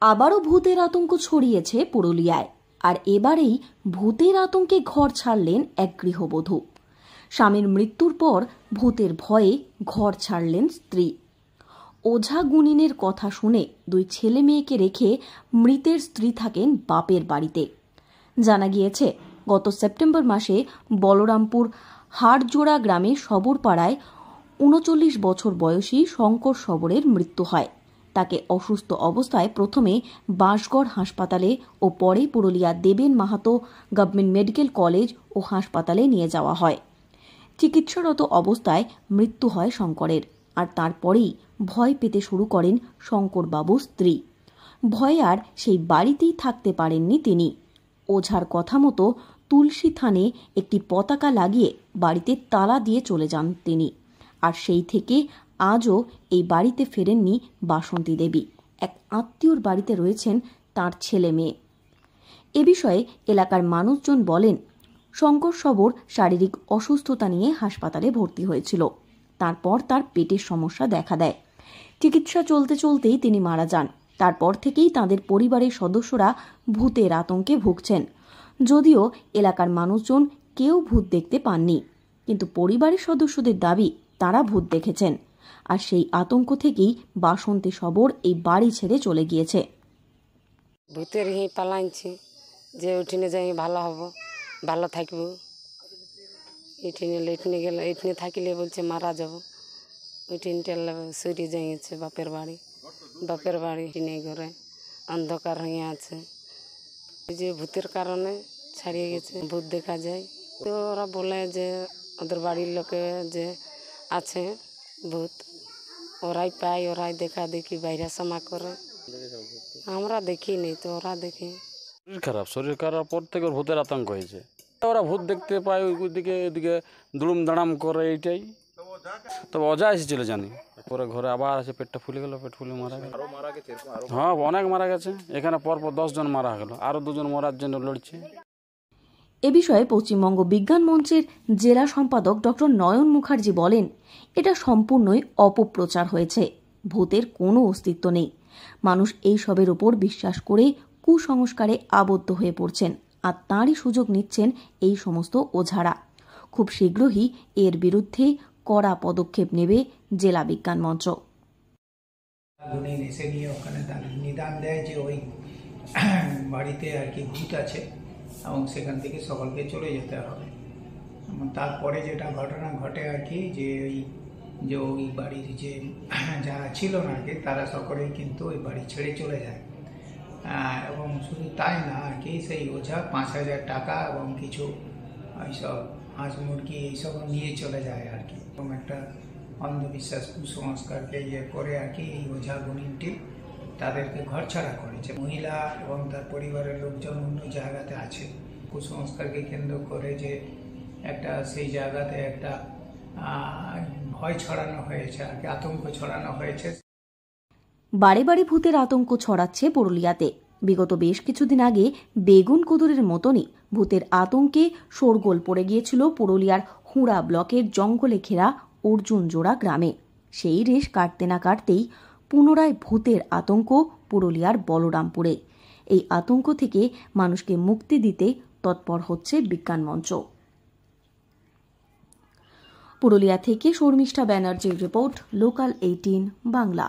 আবারও ভূতের আতঙ্ক ছড়িয়েছে পুরুলিয়ায়। আর এবারেই ভূতের আতঙ্কে ঘর ছাড়লেন এক গৃহবধূ। স্বামীর মৃত্যুর পর ভূতের ভয়ে ঘর ছাড়লেন স্ত্রী। ওঝা গুনিনের কথা শুনে দুই ছেলে মেয়েকে রেখে মৃতের স্ত্রী থাকেন বাপের বাড়িতে। জানা গিয়েছে, গত সেপ্টেম্বর মাসে বলরামপুর হাড়জোড়া গ্রামে সবরপাড়ায় ৩৯ বছর বয়সী শঙ্কর সবরের মৃত্যু হয়। তাকে অসুস্থ অবস্থায় প্রথমে বাঁশগড় হাসপাতালে ও পরে পুরুলিয়া দেবেন মাহাতো গভর্নমেন্ট মেডিকেল কলেজ ও হাসপাতালে নিয়ে যাওয়া হয়। চিকিৎসারত অবস্থায় মৃত্যু হয় শঙ্করের। আর তারপরেই ভয় পেতে শুরু করেন শঙ্করবাবুর স্ত্রী। ভয়ে আর সেই বাড়িতেই থাকতে পারেননি তিনি। ওঝার কথা মতো তুলসী থানে একটি পতাকা লাগিয়ে বাড়িতে তালা দিয়ে চলে যান তিনি। আর সেই থেকে আজও এই বাড়িতে ফেরেননি বাসন্তী দেবী। এক আত্মীয়র বাড়িতে রয়েছেন তার ছেলে মেয়ে। এ বিষয়ে এলাকার মানুষজন বলেন, শঙ্কর সবর শারীরিক অসুস্থতা নিয়ে হাসপাতালে ভর্তি হয়েছিল। তারপর তার পেটের সমস্যা দেখা দেয়। চিকিৎসা চলতে চলতেই তিনি মারা যান। তারপর থেকেই তাদের পরিবারের সদস্যরা ভূতের আতঙ্কে ভুগছেন। যদিও এলাকার মানুষজন কেউ ভূত দেখতে পাননি, কিন্তু পরিবারের সদস্যদের দাবি তারা ভূত দেখেছেন। আর সেই আতঙ্ক থেকেই বাসন্তী সবর এই বাড়ি ছেড়ে চলে গিয়েছে। ভূতের পালাইছি যে ওইখানে যাই ভালো হব, ভালো থাকবো। এইখানে গেলে এইখানে থাকিলে বলছে মারা যাব। ওইখানটা সরে যাইছে বাপের বাড়ি টিনে ঘরে অন্ধকার হয়ে আছে। এই যে ভূতের কারণে ছাড়িয়ে গেছে, ভূত দেখা যায়। তো ওরা বলে যে ওদের বাড়ির লোকে যে আছে ভূত, ওরাই পায়, ওরাই দেখা দেখি বাইরে সমা করে। আমরা দেখিনি, তো ওরা দেখি। শরীর খারাপ পর থেকে ভূতের আতঙ্ক হয়েছে। ওরা ভূত দেখতে পায় ওইদিকে এদিকে দুড়ুম দাঁড়াম করে, এইটাই। তবে অজা এসেছিল জানি, পরে ঘরে আবার আছে, পেটটা ফুলে গেল, পেট ফুলে মারা গেল। হ্যাঁ, অনেক মারা গেছে। এখানে পরপর 10 জন মারা গেল, আরো 2 জন মরার জন্য লড়ছে। এ বিষয়ে পশ্চিমবঙ্গ বিজ্ঞান মঞ্চের জেলা সম্পাদক ডক্টর নয়ন মুখার্জি বলেন, এটা সম্পূর্ণই অপপ্রচার হয়েছে। ভূতের কোনো অস্তিত্ব নেই। মানুষ এই সবের উপর বিশ্বাস করে কুসংস্কারে আবদ্ধ হয়ে পড়ছেন, আর তাঁরই সুযোগ নিচ্ছেন এই সমস্ত ওঝারা। খুব শীঘ্রই এর বিরুদ্ধে কড়া পদক্ষেপ নেবে জেলা বিজ্ঞান মঞ্চ। এসে গিয়ে ওখানে নিদান দেয় যে ওই বাড়িতে আর কি ভূত আছে এবং সেখান থেকে সকলকে চলে যেতে হবে। তারপরে যেটা ঘটনা ঘটে আর কি, যে ওই বাড়ির যে যারা ছিল না আর কি, তারা সকলেই কিন্তু ওই বাড়ি ছেড়ে চলে যায়। এবং শুধু তাই না আর কি, সেই ওঝা 5,000 টাকা এবং কিছু এইসব হাঁস মুরগি এইসব নিয়ে চলে যায় আর কি। এবং একটা অন্ধবিশ্বাস কুসংস্কারকে ইয়ে করে আর কি এই ওঝা গুণিনটি তাদেরকে ঘরছাড়া করেছে। মহিলা এবং তার পরিবারের লোকজন অন্য জায়গাতে আছে। কুসংস্কারকে কেন্দ্র করে যে একটা সেই জায়গাতে একটা ভয় ছড়ানো হয়েছে আর কি, আতঙ্ক ছড়ানো হয়েছে। বারে বারে ভূতের আতঙ্ক ছড়াচ্ছে পুরুলিয়াতে। বিগত বেশ কিছুদিন আগে বেগুন কুদুরের মতনই ভূতের আতঙ্কে শোরগোল পড়ে গিয়েছিল পুরুলিয়ার হুড়া ব্লকের জঙ্গলে ঘেরা অর্জুনজোড়া গ্রামে। সেই রেশ কাটতে না কাটতেই পুনরায় ভূতের আতঙ্ক পুরুলিয়ার বলরামপুরে। এই আতঙ্ক থেকে মানুষকে মুক্তি দিতে তৎপর হচ্ছে বিজ্ঞান মঞ্চ। পুরুলিয়া থেকে শর্মিষ্ঠা ব্যানার্জির রিপোর্ট, লোকাল 18 বাংলা।